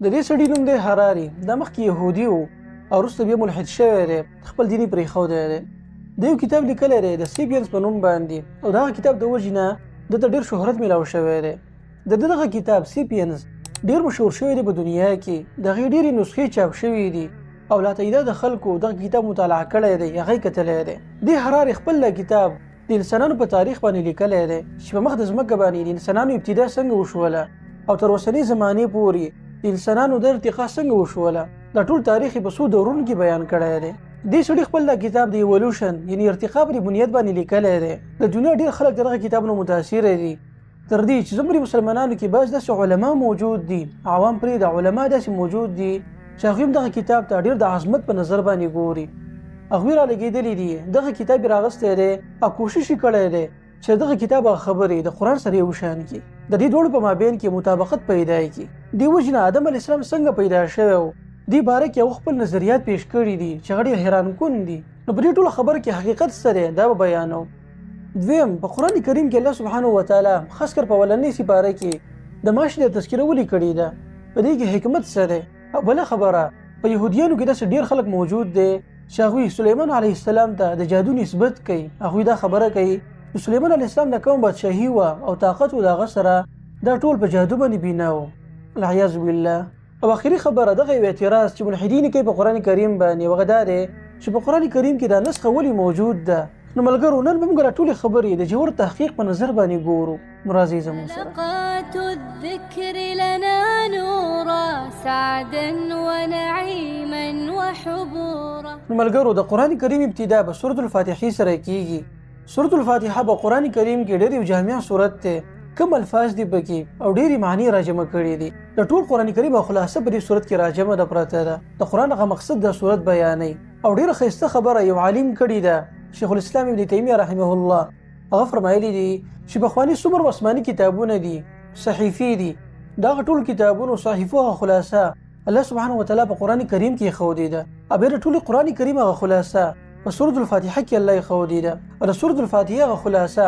د دې سړي نوم دی هراري. دا مخکې یهودي و او وروسته بیا ملحد شوی دی، خپل دین یې پرېښودی دی. د یو کتاب لیکلی دی د سیپینس په نوم باندې، او د هغه کتاب د وجې نه دته ډېر شهرت میلاو شوی دی. د دغه کتاب سیپینس ډېر مشهور شوی دی په دنیا کې. د هغې ډېرې نسخې چاپ شوي دي او لا تعداد د خلکو دغه کتاب مطالعه کړی دی، هغه یې کتلی دی. دې هراري خپل دا کتاب د انسانانو په تاریخ باندې لیکلی دی چې په مخ د ځمکه باندې د انسانانو ابتدا څنګه وشوله او تر اوسنۍ زمانې پورې د انسانانو د ارتقا څنګه وشوله. دا ټول تاریخ یې په څو دورونو کې بیان کړی دی. دې سړي خپل دا کتاب د ایولوشن یعنې ارتقا پر بنیاد باندې لیکلی دی. د دنیا ډېر خلک دغه کتاب نه متاثره دي، تر دې چې زموږ مسلمانانو کې بعض داسې علما موجود دي، عوام پرې د علما داسې موجود دي چې هغوی هم دغه کتاب ته ډېر د عظمت په نظر باندې ګوري. هغوی رالګېدلي دي، دغه کتاب یې راغستی دی او کوشش یې کړی دی چې دغه کتاب هغه خبرې د قرآن سره یو شان کړي، د دې دواړو په مابین کې مطابقت پیدا کړي. دې وجې نه آدم علیه السلام څنګه پیدا شوی و دې باره کې هغه خپل نظریات پیش کړي دي چې هغه ډېر حیرانکن دي. نو په دې ټوله خبره کې حقیقت څه دی دا به بیانوم. دویم، په قرآن کریم کې الله سبحانه وتعالی خاص کر په اولنۍ سپاره کې د ماشي د تذکره ولې کړې ده، په دې کې حکمت څه دی. او بله خبره، په یهودیانو کې داسې ډېر خلک موجود دی چې هغوی سلیمان علیه السلام ته د جادو نسبت کوي. هغوی دا خبره کوي چې سلیمان علیه السلام د کوم بادشاهي وه او طاقت و د هغه سره دا ټول په جادو باندې بنا و، العیاذ بالله. او آخري خبره دغه یو اعتراض چې ملحدین کوي په قرآن کریم باندې، هغه دا دی چې په قرآن کریم کې دا نسخه ولې موجود ده. نو ملګرو نن به موږ دا ټولې خبرې د ژور تحقیق په نظر باندې ګورو. نو راځئ زموږ سره. حلقات الذكر لنا نورا سعدا ونعيما وحبورا. نو ملګرو د قرآن کریم ابتدا په سورة الفاتحې سره کیږي. سورة الفاتحه په قرآن کریم کې ډېر یو جامع سورت دی، کم الفاظ دي پکې او ډېرې معنی راجمع کړي دي. د ټول قرآن کریم او خلاصه په دې سورت کې راجمع ده پرته ده. د قرآن هغه مقصد د سورت بیانوي او ډېره ښایسته خبره یو عالم کړې ده، شیخ الاسلام ابن تیمیه رحمه الله. هغه فرمایلی دي چې پخواني څومره آسماني کتابونه دي، صحیفې دي، دغه ټول کتابونو صحیفو هغه خلاصه الله سبحانه وتعالی په قرآن کریم کې ایښودې ده. او بیا د ټول قرآن کریم هغه خلاصه په سورة الفاتحه کې الله ایښودې ده. او د سورة الفاتحه هغه خلاصه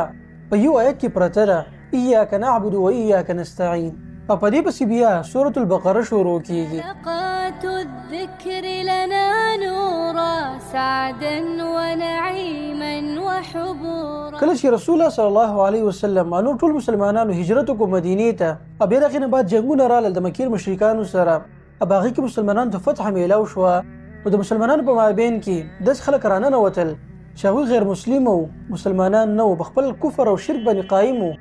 په یو آیت کې پرته ده، ایاک نعبد و ایاک نستعین. او په دې پسې بیا سورة البقره شروع کیږي. حلقات الذكر لنا نورا سعدا ونعيما وحبورا. کله چې رسول الله صلی الله علیه وسلم نور ټول مسلمانانو هجرت وکړو مدینې ته، او بیا د هغې نه بعد جنګونه راغلل د مکې مشرکانو سره، او هغې کې مسلمانانو ته فتح میلاو شوه. نو د مسلمانانو په مابین کې داسې خلک راننوتل چې هغوی غیر مسلم وو، مسلمانان نه وو، په خپل کفر او شرک باندې قایم وو،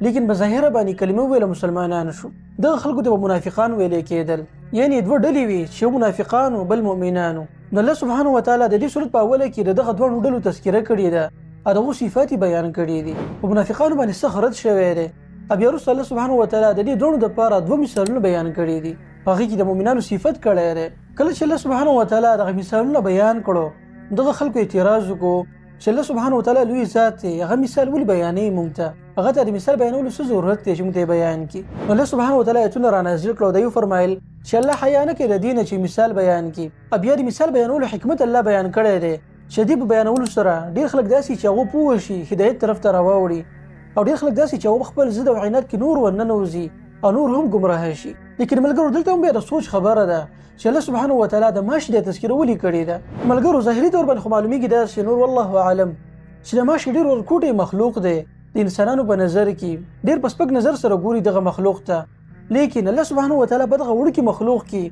لیکن بظاهره باندې کلمه ویله مسلمانان شو. دغه خلکو ته به منافقان ویلې کېدل، یعنې دوه ډلې وي چې یو منافقان و بل مؤمنان و. نو الله سبحانه وتعالی د دې صورت په اوله کې د دغه دواړو ډلو تذکره کړې ده او د هغو صفات یې بیان کړي دي. په منافقانو باندې سخت رد شوی دی. او بیا وروسته الله سبحانه وتعالی د دې دواړو دپاره دوه مثالونه بیان کړي دي، په هغې کې د مؤمنانو صفت کړی دی. کله چې الله سبحانه وتعالی دغه مثالونه بیان کړو، دغه خلکو اعتراض وکړو چې الله سبحانه وتعالی لوی ذات دی، هغه مثال ولې بیانوي موږ ته، هغه ته د مثال بیانولو څه ضرورت دی چې موږ ته یې بیان کړي. نو الله سبحانه وتعالی ایتونه رانازل کړو، د یو فرمایل چې الله حیا نه کوي د دې نه چې مثال بیان کړي. او بیا د مثال بیانولو حکمت الله بیان کړی دی چې دې په بیانولو سره ډېر خلک داسې چې هغه پوه شي، هدایت طرف ته راواوړي، او ډېر خلک داسې چې هغه خپل ضد او عینات کې نور ورننوځي او نور هم ګمراه شي. لیکن ملګرو دلته هم بیا د سوچ خبره ده چې الله سبحانه وتعالی د ماشي د تذکره ولې کړې ده. ملګرو ظاهري طور باندې خو معلومیږي داسې نور والله اعلم چې د ماشي ډېر ورکوټی مخلوق دی، د انسانانو په نظر کې ډېر په سپک نظر سره ګوري دغه مخلوق ته، لیکن الله سبحانه وتعالی په دغه وړوکي مخلوق کې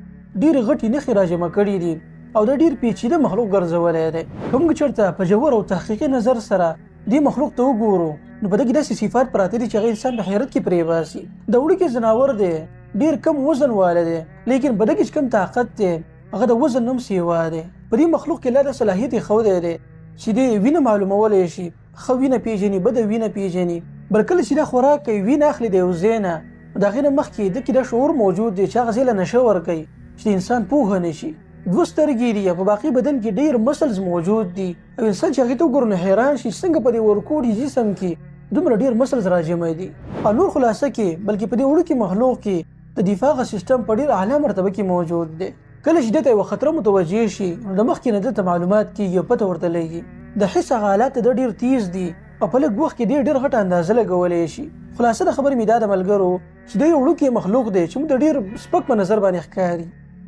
ډېرې غټې نښې راجمع کړي دي او د ډېر پیچیده مخلوق ګرځولی دی. که موږ چېرته په ژور او تحقیقي نظر سره دې مخلوق ته وګورو، نو په دې کې داسې صفات پراته دي چې هغه انسان په حیرت کې پرې باسي. د وړوکي ځناور دی، ډېر کم وزن واله دی، لیکن په دې کې چې کم طاقت دی هغه د وزن هم سیوا دی. په دې مخلوق کې الله د صلاحیت یې ښودی دی چې دې وینه معلومولی شي، ښه وینه پېژني، بده وینه پېژني. بل کله چې دا خوراک کوي، وینه اخلي د یو ځای نه، د هغې نه مخکې ده کې دا شعور موجود دی چې هغه ځای له نشه ورکوي چې د انسان پوهه نه شي. دوه سترګې دي، په باقي بدن کې ډېر مسلز موجود دي، او انسان چې هغې ته وګورو نو حیران شي څنګه په دې ورکوټي جسم کې دومره ډېر مسلز راجمع دي. او نور خلاصه کې بلکې په دې وړوکي مخلوق کې د دفاع سیستم په ډېر اعلی مرتبه کې موجود دی. کله چې دته یوه خطره متوجه شي، نو د مخکې نه دته معلومات کېږي او پته ورته لګي. د حس هغه حالات د ډېر تیز دي او په لږ وخت کې ډېر غټه اندازه لګولی شي. خلاصه د خبرې مې دا د ملګرو چې دی یو وړوکی مخلوق دی چې موږ ته ډېر سپک په نظر باندې ښکاري،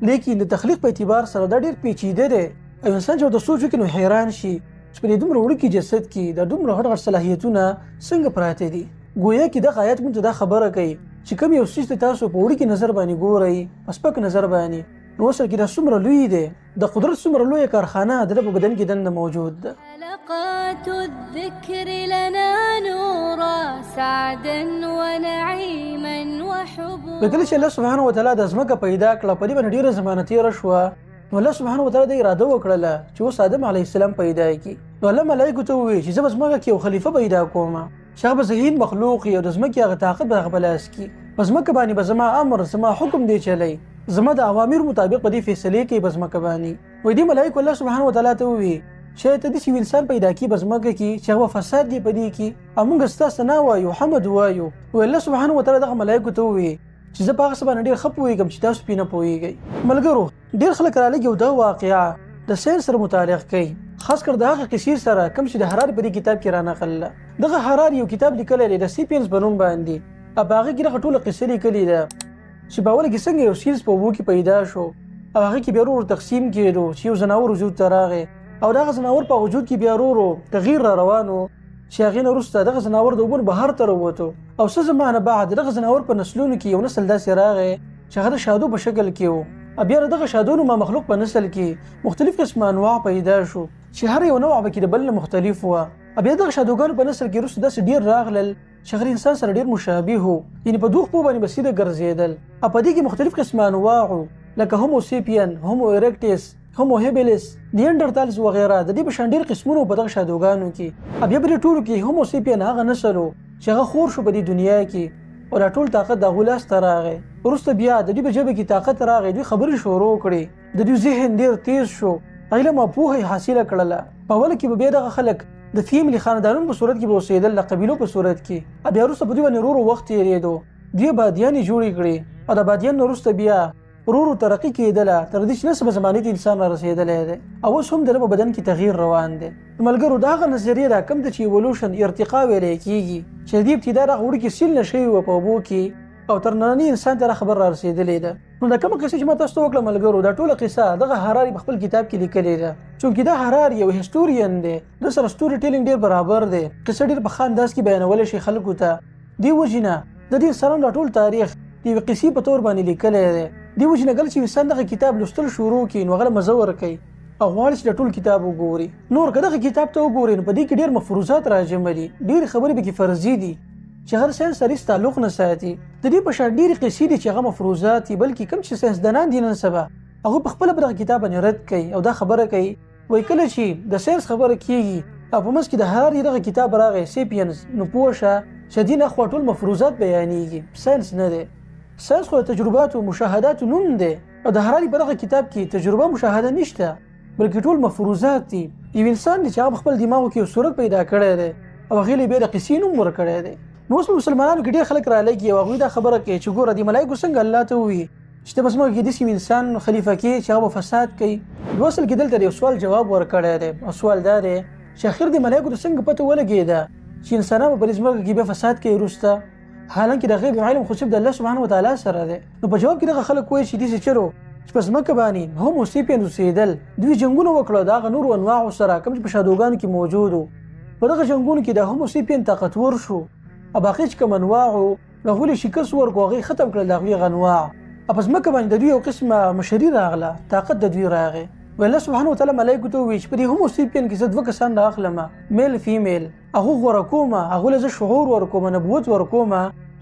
لیکن د تخلیق په اعتبار سره دا ډېر پیچیده دی او انسان چې ورته سوچ وکړي نو حیران شي چې په دې دومره وړوکي جسد کې د دومره غټ غټ صلاحیتونه څنګه پراته دي. ګویا کې دغه آیت موږ ته دا خبره کوي چې کوم یو څیز ته تاسو په وړوکي نظر باندې ګورئ، په سپک نظر باندې، نو اصل کې دا څومره لوی دی، د قدرت څومره لویه کارخانه د ده په بدن کې دننه موجود ده. حلقات الذكر لنا نورا سعدا ونعيما وحبورا. کله چې الله سبحانه وتعالی د ځمکه پیدا کړه، په دې باندې ډېره زمانه تېره شوه، نو الله سبحانه وتعالی د اراده وکړله چې اوس آدم علیه السلام پیدا کړي. نو الله ملایکو ته وویل چې زه به ځمکه کې یو خلیفه پیدا کوم چې هغه به ذهین مخلوق وي او د ځمکې هغه طاقت به هغه په لاس کړي. په ځمکه باندې به زما امر، زما حکم دی چلی، زما د اوامر مطابق په دې فیصلې کوي په ځمکه باندې. وایي دې ملایکو الله سبحانه وتعالی ته وویل چې ته داسې یو انسان پیدا کړي په ځمکه کې چې هغه فساد دی په دې کې، او موږ ستا ثنا وایو، حمد وایو. وایي الله سبحانه وتعالی دغه ملایکو ته وویل چې زه په هغه څه باندې ډېر ښه پوهېږم چې تاسو پرې نه پوهېږئ. ملګرو ډېر خلک رالګي او دا واقعه د ساینس سره متعلق کوي، خاص کر د هغه قصې سره کوم چې د حراري په دې کتاب کې رانقله. دغه حراري یو کتاب لیکلی دی د سیپینس په نوم باندې، او په هغې کې دغه ټوله قصه لیکلې ده چې په اوله کې څنګه یو سیلز په اوبو کې پیدا شو، او هغې کې بیا ورو تقسیم کېدو چې یو ځناور وجود ته راغی، او دغه ځناور په وجود کې بیا ورو تغییر را روانو چې هغې نه وروسته دغه ځناور د اوبو نه بهر ته راووتو، او څه زمانه بعد دغه ځناور په نسلونو کې یو نسل داسې راغی چې هغه د شادو په شکل کې و، او بیا دغه شادو نوما مخلوق په نسل کې مختلف قسمه انواع پیدا شو چې هر یو نوع به کې د بل نه مختلف و. او بیا دغه شادوګانو په نسل کې وروسته داسې ډېر راغلل چې هغه انسان سره ډېر مشابه و، یعنې په دوه خپو باندې به سیده ګرځېدل، او په دې کې مختلف قسمه انواع لکه هومو سیپین، هومو ایرکټس، هومو هیبلس، نیانډرتالز وغیره د دې په شان ډېر قسمونه په دغه شادوګانو کې. او بیا په دې ټولو کې هومو سیپین هغه نسل و چې هغه خور شو په دې دنیا کې، او دا ټول طاقت د هغوی لاس ته راغی. وروسته بیا د دوی په ژبه کې طاقت راغی، دوی خبرې شروع کړې، د دوی ذهن ډېر تیز شو، علم او پوهه یې حاصله کړله. په اوله کې به بیا دغه خلک د فیملي خاندانونو په صورت کې به اوسېدل، د قبیلو په صورت کې، او بیا وروسته په دوی باندې ورو وخت تېرېدو، دوی بادیانې جوړې کړې، او د بادیان نه وروسته بیا ورو ترقي کېدله تر دې چې نسبه زمانې ته انسان را رسېدلی دی، او اوس هم د ده په بدن کې تغییر روان دی. ملګرو د هغه نظریې دا کوم ده چې ایولوشن ارتقا ویلی کېږي چې د دې ابتدا دغه وړوکې سیل نه شوي وه په اوبو کې، او تر ننني انسان ته دا خبر را رسېدلی ده. نو دا کومه قصه چې ما تاسو ته وکړه ملګرو، دا ټوله قصه دغه حراري په خپل کتاب کې لیکلې ده، چونکې دا حراري یو هسټورین دی، د سره سټوري ټیلینګ ډېر برابر دی، قصه ډېر په ښه انداز کې بیانولی شي خلکو ته. دې وجې نه د دې انسانانو دا ټول تاریخ د یوې قصې په طور باندې لیکلی دی. دې وجې نه کله چې انسان دغه کتاب لوستل شروع کړي نو هغه له مزه ورکوي او غواړي چې د ټول کتاب وګوري. نور که دغه کتاب ته وګورئ نو په دې کې ډېر مفروضات راجمع دي، ډېرې خبرې پکې فرضي دي چې هر ساینس سره هېڅ تعلق نه ساتي. د دې په شان ډېرې قصې دي چې هغه مفروضات دي، بلکې کوم چې ساینسدانان دي نن سبا هغوی پخپله په دغه کتاب باندې رد کوي او دا خبره کوي، وایي کله چې د ساینس خبره کېږي او په منځ کې د حراري دغه کتاب راغی سیپینز، نو پوه شه چې دې نه خوا ټول مفروضات بیانېږي، ساینس نه دی. ساینس خو د تجرباتو او مشاهداتو نوم دی، او د حراري په دغه کتاب کې تجربه مشاهده نشته، بلکې ټول مفروضات دي. یو انسان دی چې هغه خپل دماغو کې یو صورت پیدا کړی دی او هغې له بیا د قصې نوم ورکړی دی. نو اوس په مسلمانانو کې ډېر خلک رالګي او هغوی دا خبره کوي چې ګوره دې ملایکو څنګه الله ته ووایي چې ته په ځمکه کې داسې انسان خلیفه کې چې هغه به فساد کوي. نو اصل کې دلته د یو سوال جواب ورکړی دی، او سوال دا دی چې اخر دې ملایکو ته څنګه پته ولګېده چې انسانان به په دې ځمکه کې بیا فساد کوي وروسته، حالانکې د غیب علم خو صرف د الله سبحانه وتعالی سره دی. نو په جواب کې دغه خلک وایي چې داسې چلو چې په ځمکه باندې هومو سیپین اوسېدل، دوی جنګونه وکړه د هغه نورو انواعو سره کوم چې په شادوګانو کې موجود وو. په دغه جنګونو کې د هومو سیپین طاقتور شو، او باقي چې کوم انواع وو هغوی له شکست ورکړو، هغوی ختم کړل د هغوی هغه انواع، او په ځمکه باندې د دوی یو قسمه مشري راغله، طاقت د دوی راغی. وایي الله سبحانه وتعالی ملایکو ته ووایي چې په دې هومو سیپین کې زه 2 کسان رااخلم، میل فیمیل، هغوی غوره کوم، هغوی له زه شعور ورکوم، نبوت ورکوم،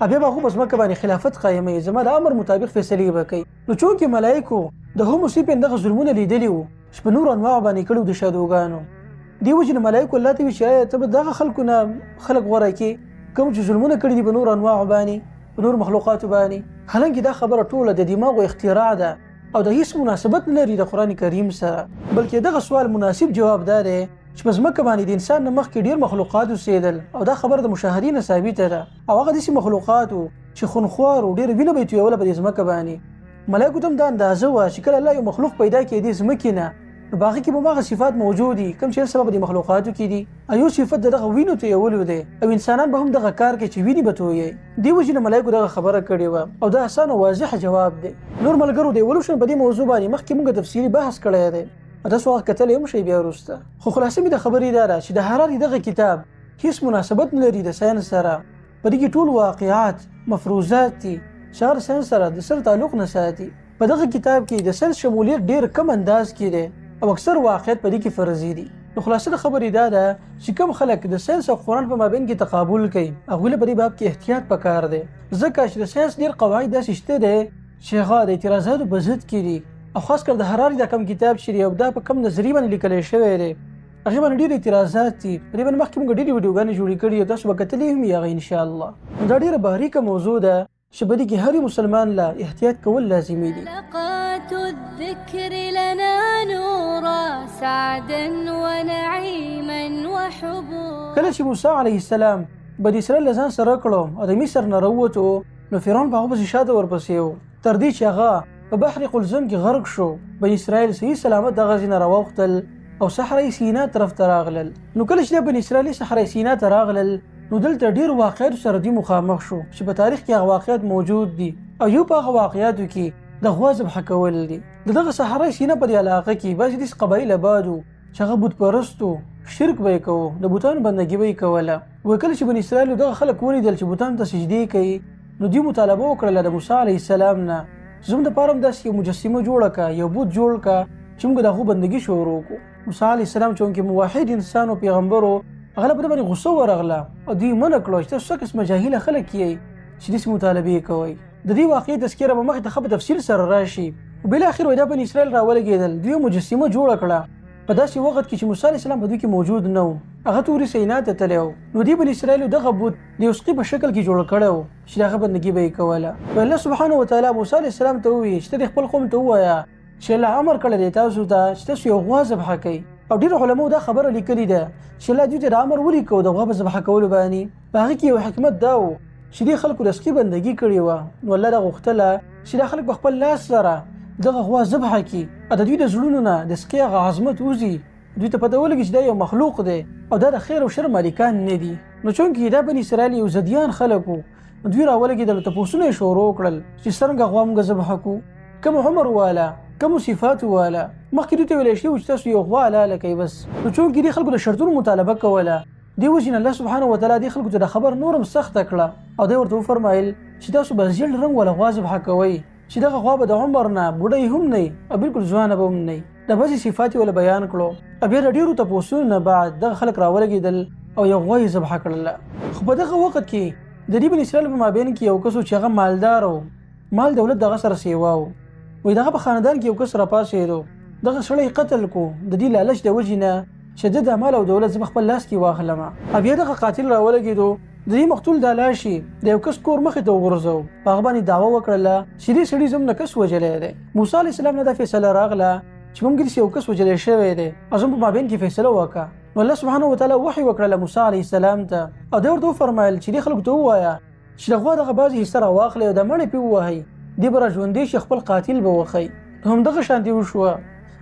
بیا به هغوی په ځمکه باندې خلافت قایموي، زما د امر مطابق فیصلې به کوي. نو چونکې ملایکو د هومو سیپین دغه ظلمونه لیدلي وو چې په نورو انواعو باندې کړي وو د شادوګانو، دې وجې نه ملایکو الله ته وایي چې آیا ته به دغه خلکو نه خلک غوره کړې کوم چې ظلمونه کړي دي په نورو انواعو باندې، په نورو مخلوقاتو باندې؟ حالانکې دا خبره ټوله د دماغو اختراع ده او د هیڅ مناسبت نه لري د قرآن کریم سره، بلکې دغه سوال مناسب جواب دا دی چې په ځمکه باندې د انسان نه مخکې ډېر مخلوقات اوسېدل، او دا خبره د مشاهدې نه ثابته ده، او هغه داسې مخلوقات وو چې خونخوار و، ډېره وینه به یې تویوله په دې ځمکه باندې. ملایکو ته هم دا اندازه وه چې کله الله یو مخلوق پیدا کړي دې ځمکې نه، نو باقي کې به هغه صفات موجود دي کوم چې سبب د مخلوقاتو کې دي ایو صفت دغه وینو ته یولو دی او انسانان به هم دغه کار کوي چې ویني به توي دی وجنه ملائکه دغه خبره کړې و او دا آسان او واضح جواب دی نور ملګرو دی اولوشن په دې موضوع باندې مخکې موږ تفصیلی بحث کړی دی تاسو هغه کتل هم شي بیا وروسته خو خلاصه مې د خبرې دا چې د حراري دغه کتاب هیڅ مناسبت نه لري د ساينس سره په دې کې ټول واقعات مفروضات دي شهر ساينس سره د سر تعلق نه ساتي په دغه کتاب کې د ساينس شمولیت ډیر کم انداز کې دی او اکثر واقعیت په دې کې فرضي دي نو خلاصه د خبرې دا ده چې کوم خلک د ساينس او قرآن په مابین کې تقابل کوي هغوی له په دې باب کې احتیاط پکار دی ځکه چې د ساينس ډیر قواعد داسې شته دی چې هغه د اعتراضاتو په ضد کې دي او خاص کر د حراري دا کم کتاب چې دی او دا په کم نظریه باندې لیکل شوی دی هغه باندې ډېر اعتراضات دي په دې باندې مخکې موږ ډېرې ویډیوګانې جوړې کړي او تاسو به کتلې هم یې هغه انشاءالله دا ډېره باریکه موضوع ده چې په دې کې هر مسلمان لا احتیاط کول لازمي دي حلقات الذكر لنا نورا سعدا ونعيما وحبورا کله چې موسی علیه السلام بني اسرائیل له ځان سره کړو او د مصر نه راووتو نو فرعون په هغه پسې شاته ورپسې و تر دې چې هغه په بحر قلزم کې غرق شو بني اسرائیل صحیح سلامت دغه ځای نه راواوښتل او صحرای سینا طرف ته راغلل نو کله چې د بني اسرائیل صحرای سینا ته راغلل نو دلته ډیر واقعیت سره دی مخامخ شو چې په تاریخ کې هغه واقعیت موجود دي او یو په هغه واقعیتو کې د غوا ذبح کول دي دغه صحرای سینا په دې علاقه کې بعضې داسې قبایل آبادو چې هغه بت پرستو شرک به یې کوو د بوتانو بندګي به یې کوله وایي کله چې بني اسرائیلو دغه خلک ولیدل چې بوتانو ته سجدې کوي نو دوی مطالبه وکړله د موسی علیه السلام نه زموږ دپاره هم داسې یو مجسمه جوړه کړه یو بوت جوړ کړه چې موږ د هغو بندګي شروع کړو موسی علیه السلام چونکې موحد انسان او پیغمبر و هغه له په دې باندې غصه ورغله او دوی منع کړو چې تاسو څه قسمه جاهله خلک یئ چې داسې مطالبې کوئ د دې واقعې تذکره به مخکې ته ښه په تفصیل سره راشي بالاخره وایي دا بني اسرائیل راولګېدل دوی مجسمه جوړه کړه په داسې وخت کې چې موسی علیه السلام په دوی کې موجود نه و هغه تورې سینا ته تللی و نو دې بني اسرائیلو دغه بت د یو سقي په شکل کې جوړ کړی و چې د هغه بندګي به یې کوله الله سبحانه وتعالی موسی علیه السلام ته ووایي چې ته خپل قوم ته ووایه چې الله امر کړی دی تاسو ته چې تاسو یو غوا ذبح کوئ او ډېرو علماو دا خبره لیکلې ده چې الله دوی ته د امر ولیکو د غوا په ذبح کولو باندې په هغې کې یو حکمت دا و چې دې خلکو د سقي بندګي کړې وه نو الله دا غوښتله چې دا خلک په خپل لاس سره دغه غوا ذبح کړي او د دوی د زړونو نه د سقي هغه عظمت وځي دوی ته پته ولګي چې دا یو مخلوق دی او دا د خیر او شر مالکان نه دي نو چونکې دا بني اسرائیل یو زدیان خلک وو دوی راولګېدل تپوسونه یې شروع کړل چې څرنګه غوا موږ ذبح کړو کوم عمر والا کوم صفات والا مخکې دوی ته ویلی شوي چې تاسو یو غوا حلاله کوئ بس نو چونکې دې خلکو د شرطونو مطالبه کوله دې وجې نه الله سبحانه وتعالی دې خلکو ته د خبر نور هم سخته کړه او دی ورته وفرمایل چې تاسو به ژیړ رنګ والا غوا ذبح کوئ چې دغه غوا به د عمر نه بوډۍ هم نه او بلکل ځوانه به هم نه د بعضې صفات یې وله بیان کړو بیا د ډېرو تپوسونو نه بعد دغه خلک راولګېدل او یو غوا یې ذبح کړله خو په دغه وخت کې د دې بني اسرائیل په مابین کې یو کس و چې هغه مالدار و مال دولت دغه سره سیوا و وایي دغه په خاندان کې یو کس راپاڅېدو دغه سړی قتل کو د دې لالچ د وجې نه چې د مال او دولت زه په خپل لاس کې واخلمه بیا دغه قاتل راولګېدو د دې مقتول دا لاشي د یو کس کور مخې ته وغورځو په هغه باندې دعوه وکړله چې دې سړي زموږ نه کس وژلی دی موسی علیه السلام نه دا فیصله راغله چې موږ داسې یو کس وژلی شوی دی او زموږ په مابین کې فیصله وکړه نو الله سبحانه وتعالی وحی وکړله موسی علیه السلام ته او دی ورته وفرمایل چې دې خلکو ته ووایه چې د غوا دغه بعضې حصه راواخلئ او د مڼې پې ووهئ دې به را ژوندی شي خپل قاتل به وښئ همدغه شانتې وشوه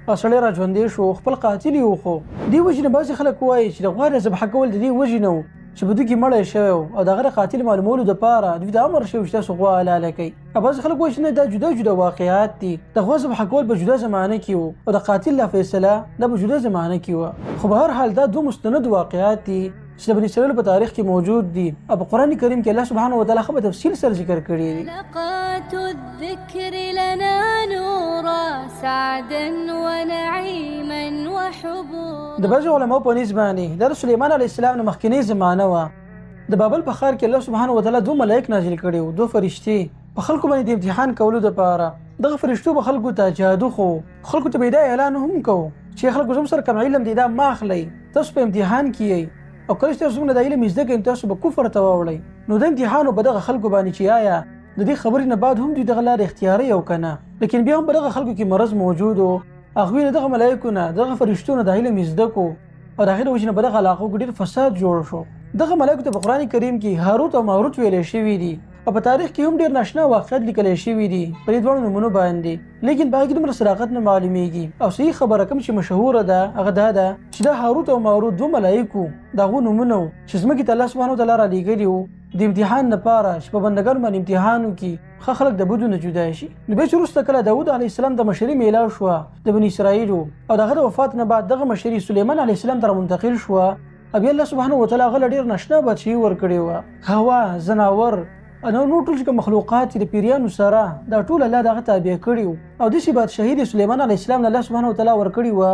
او سړی را ژوندی شو خپل قاتل یې وخو دې وجې نه بعضې خلک وایي چې د غوا د ذبحه کول د دې وجې نه و چې په دوی کې مړی شوی و او د هغه د قاتل معلومولو دپاره دوی ته امر شوي چې تاسو غوا حلاله کوئ او بعضې خلک وایي چې نه دا جدا جدا واقعات دي د غوا ذبحه کول په جدا زمانه کې و او د قاتل لا فیصله دا په جدا زمانه کې وه خو به هر حال دا دوه مستند واقعات دي چې د بني اسرائیل په تاریخ کې موجود دي او په قرآن کریم کې الله سبحانه وتعالی ښه په تفصیل سره ذکر کړي دي حلقات الذكر لنا نورا سعدا ونعيما وحبورا د بعضو علماو په نسبت باندې دا د سلیمان علیه السلام نه مخکینۍ زمانه وه د بابل په ښار کې الله سبحانه وتعالی دوه ملایک نازل کړي وو دوه فرشتې په خلکو باندې د امتحان کولو دپاره دغه فرشتو به خلکو ته جادو خو خلکو ته به دا اعلان هم کوو چې خلکو زموږ سره کم علم دی دا ما اخلئ تاسو په امتحان کې یئ او کله چې تاسو زموږ نه د علم زده کوئ تاسو به کفر ته واوړئ نو د امتحانو په دغه خلکو باندې چې آیا د دې خبرې نه بعد هم دوی دغه لارې اختیاروي او که نه لیکن بیا هم په دغه خلکو کې مرض موجود و هغوی له دغه ملایکو نه دغه فرشتو نه د علم زده کو او د هغې د وجې نه په دغه علاقو کې ډېر فساد جوړ شو دغه ملایکو ته په قرآن کریم کې هاروت او ماروت ویلی شوي دي او په تاریخ کې هم ډېر ناشنا واقعیت لیکل شوي دي په دې دواړو نومونو باندې، لیکن باقي دومره صداقت نه معلومیږي. او صحیح خبره کوم چې مشهوره ده هغه دا ده چې دا هاروت او ماروت دوه ملایکو دغه نومونه چې ځمکې ته الله سبحانه وتعالی را لېږلي وو د امتحان لپاره چې په بندګانو باندې امتحان وکړي ښه خلک د بدو نه جدا شي. نو بیا چې وروسته کله داود علیه السلام د مشري میلاو شوه د بني اسرائیلو او د هغه د وفات نه بعد دغه مشري سلیمان علیه السلام ته منتقل شوه، بیا الله سبحانه وتعالی هغه ډېر ناشنا بادشاهي ورکړې وه. هوا، ځناور نور ټول چې مخلوقات د پیریانو سره دا ټول الله دغه تابع کړي وو او داسې بادشاهي د سلیمان علیه السلام الله سبحانه وتعالی ورکړې وه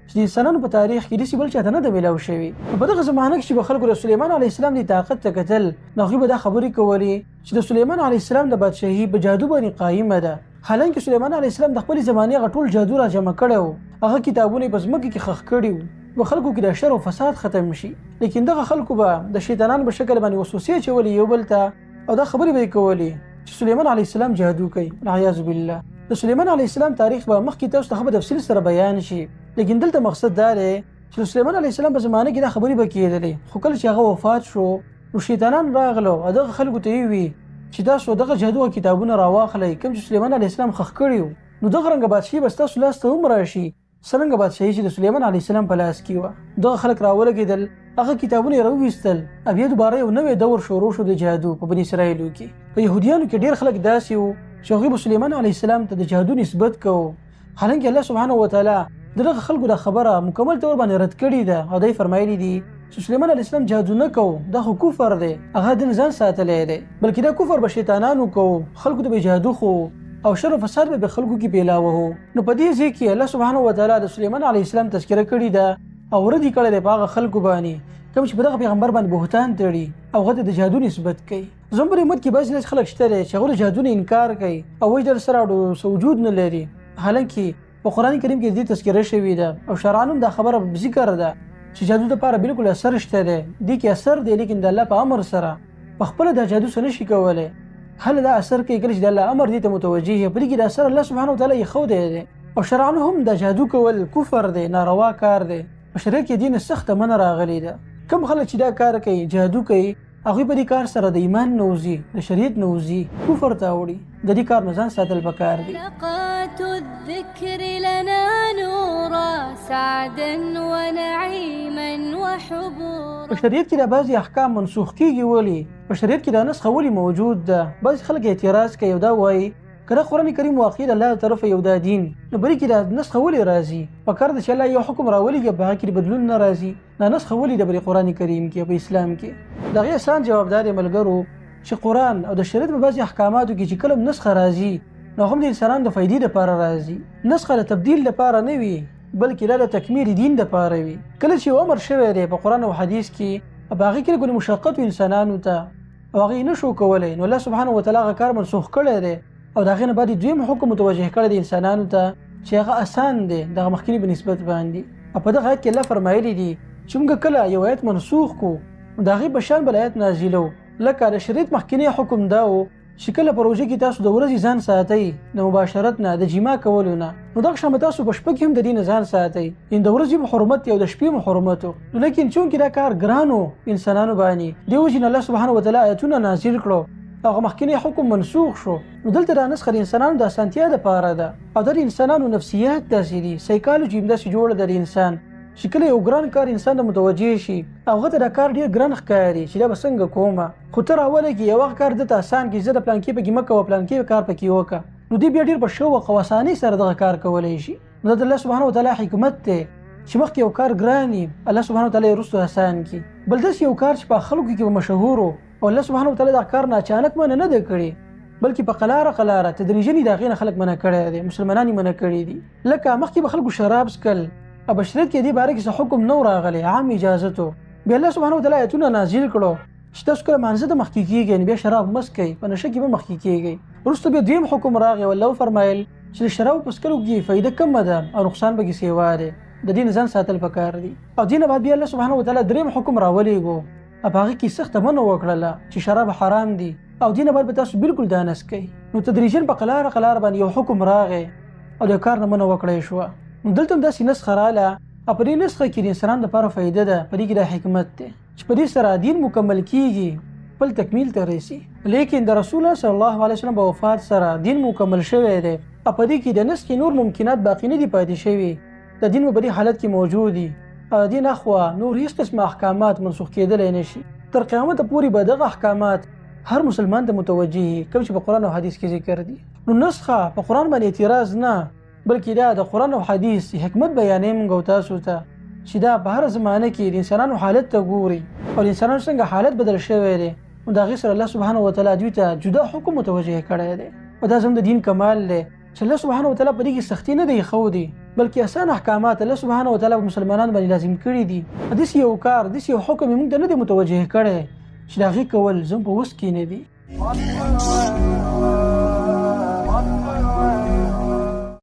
چې د انسانانو په تاریخ کې داسې بل چاته نه ده میلاو شوي. په دغه زمانه کې چې به خلکو د سلیمان علیه السلام د طاقت ته کتل نو هغوی به دا خبرې کولې چې د سلیمان علیه السلام د بادشاهي په جادو باندې قایمه ده. حالانکه سلیمان علیه السلام د خپلې زمانې هغه ټول جادو را جمع کړی وو، هغه کتابونه یې په ځمکه کې ښخ کړي وو په خلکو کې د شر او فساد ختم شي. لیکن دغه خلکو به د شیطانانو په شکل باندې وسوسې اچولې یو بل ته او دا خبرې به یې کولې چې سلیمان علیه السلام جادو کوي. والعیاذ بالله. د سلیمان علیه السلام تاریخ به مخکې تاسو ته په تفصیل سره بیان شي، لیکن دلته مقصد دا دی چې سلیمان علیه السلام په زمانه کې دا خبرې به کېدلې، خو کله چې هغه وفات شو نو شیطانان راغلو او دغه خلکو ته یې وي چې تاسو دغه جادو کتابونه راواخلئ کوم چې سلیمان علیه السلام ښخ کړي وو. نو دغه رنګه بادشاهي به ستاسو لاس ته هم راشي څرنګه بادشاهي چې د سلیمان علیه السلام په لاس کې وه. دغه خلک راولګېدل، هغه کتابونه یې راوویستل، بیا دوباره یو نوی دور شروع شو د جادو په بني اسرائیلو کې. په یهودیانو کې ډېر خلک داسې وو چې هغوی به سلیمان علیه السلام ته د جادو نسبت کوو، حالانکه الله سبحانه وتعالی دغه خلکو د خبره مکمل طور باندې رد کړې ده او دی فرمایلی دي چې سلیمان علیه السلام جادو نه کوو، دا خو کفر دی، هغه د ځان ساتلی دی، بلکې دا کفر به شیطانانو کوو، خلکو ته به جادو خو او شر او فساد به خلکو کې پیلاوه. نو په دې ځای کې الله سبحانه وتعالی د سلیمان علیه السلام تذکره کړې ده او رد یې کړی دی په هغه خلکو باندې کوم چې په دغه پیغمبر باندې بهتان تړي او هغه ته د جادو نسبت کوي. زموږ په امت کې بعضې خلک شته دی چې هغوی د جادو نه انکار کوي او وایي در سره وجود نه لري، حالانکه په قرآن کریم کې دې تذکره شوې ده او شرعاً هم دا خبره ذکر ده چې جادو دپاره بالکل اثر شته دی، دې کې اثر دی لیکن د الله په امر سره په خپله دا جادو څه نشي کولی. هله دا اثر کوي کله چې د الله امر دې ته متوجه یې، په دې کې د اثر الله سبحانه وتعالی یې ښودی دی او شرعاً هم دا جادو کول کفر دی، ناروا کار دی، په شریعت کې دین سخته منع راغلی ده. کوم خلک چې دا کار کوي جادو کوي هغوی په دې کار سره د ایمان نه وځي، د شریعت نه وځي، کفر ته اوړي. د دې کار نه ځان ساتل پکار دي. نقات الذكر لنا نورا سعدا ونعيما وحبورا. په شریعت کې دا بعضې احکام منسوخ کېږي. ولې په شریعت کې دا نسخه ولې موجود ده؟ بعضې خلک اعتراض کوي او دا وایي که دا قرآن کریم واقعي د الله طرفه یو دا دین نو بلې کې دا نسخه ولې راځي؟ پکار ده چې الله یو حکم راولېږي په هغه کې بدلون نه راځي، دا نسخه ولې ده په قرآن کریم کې په اسلام کې؟ د هغې اسان جواب دا دی ملګرو چې قرآن او د شریعت په بعضې احکاماتو کې چې کله نسخه راځي نو هم د انسانانو د فایدې دپاره راځي، نسخه د تبدیل دپاره نه وي بلکې دا د تکمیل دین دپاره وي. کله چې یو امر شوی دی په قرآن او حدیث کې په هغې کې لږ مشقت انسانانو ته او هغې نه شو کولی نو الله سبحانه وتعالی هغه کار منسوخ کړی دی او د هغې نه بعد دویم حکم متوجه کړی دی انسانانو ته چې هغه اسان دی دغه مخکیني په نسبت باندې. او په دغه آیت کې الله فرمایلی دي چې موږ کله یو آیت منسوخ کړو نو د هغې په شان بل آیت نازلو. لکه د شریعت مخکینی حکم دا و چې کله په روژه کې تاسو د ورځې ځان ساتئ د مباشرت نه، د جما کولو نه، نو دغه شان به تاسو په شپه کې هم د دې نه ځان ساتئ، یعنې د ورځې به حرمت دی او د شپې به حرمت و. لیکن چونکې دا کار ګران و انسانانو باندې دې وجې نه الله سبحانه وتعالی آیتونه نازل کړو، هغه مخکینی حکم منسوخ شو. نو دلته دا نسخه د انسانانو د اسانتیا دپاره ده او دا د انسانانو نفسیات داسې دي، سایکالوجي هم داسې جوړه ده د انسان چې کله یو ګران کار انسان ته متوجه شي او هغه ته دا کار ډېر ګران ښکاري چې دا به څنګه کومه، خو ته راولګي یو هغه کار دته اسان کړي، زه د پلانکي پکې مه کوه پلانکي کار پکې وکړه، نو دوی بیا ډېر په شوق او اسانۍ سره دغه کار کولی شي. نو دا د الله سبحانه وتعالی حکمت دی چې مخکې یو کار ګران وي الله سبحانه وتعالی یې وروسته اسان کړي. بل داسې یو کار چې په خلکو کې به مشهور و او الله سبحانه وتعالی دا کار نه اچانک منع نه دی کړی بلکې په قلاره تدریجي د هغې نه خلک منع کړی دی، مسلمانان یې منع کړي دي. لکه مخکې به خلکو شراب څکل او په شریعت کې دې باره کې څه حکم نه و راغلی، عام اجازت و. بیا الله سبحانه وتعالی آیتونه نازل کړو چې تاسو کله مانځه ته مخکې کېږئ بیا شراب مه څکئ، په نشه کې به مخکې کېږئ. وروسته بیا دویم حکم راغی او الله وفرمایل چې د شرابو په څکلو کې فایده کمه ده او نقصان پکې سیوا دی، د دې نه ځان ساتل پکار دي. او دې نه بعد بیا الله سبحانه وتعالی دریم حکم راولېږو او په هغې کې سخته منع وکړله چې شراب حرام دي او دې نه بعد به تاسو بالکل دا نه څکئ. نو تدریجاً په قلاره باندې یو حکم راغی او د کار نه منع وکړی شوه. نو دلته هم داسې نسخه راله او په دې نسخه کې د انسانانو دپاره فایده ده، په دې کې دا حکمت دی چې په دې سره دین مکمل کېږي خپل تکمیل ته رسي. لیکن د رسول الله صلی الله علیه وسلم په وفات سره دین مکمل شوی دی. په دې کې د نسخ نور ممکنات باقی نه دي پاتې شوي. د دین په دې حالت کې موجود دي. دین اخوا نور هیڅ قسم احکامات منسوخ کېدلی نشي. تر قیامت پورې به دغه احکامات هر مسلمان ته متوجه کوم چې په قرآن او حدیث کې ذکر دي. نو نسخه په قرآن باندې اعتراض نه، بلکې دا د قرآن او حدیث حکمت بیانې موږ او تاسو ته چې دا په هر زمانه کې د انسانانو حالت ته ګوري او د انسانانو څنګه حالت بدل شوی دی. نو د هغې سره الله سبحانه وتعالی دوی ته جدا حکم متوجه کړی دی. او دا زموږ د دین کمال دی چې الله سبحانه وتعالی په دې کې سختي نه دی ښودي، بلکې اسان احکامات الله سبحانه وتعالی په مسلمانانو باندې لازم کړي دي. داسې یو کار، داسې یو حکم موږ ته نه دی متوجه کړی چې د هغې کول زموږ په وس کې نه دي.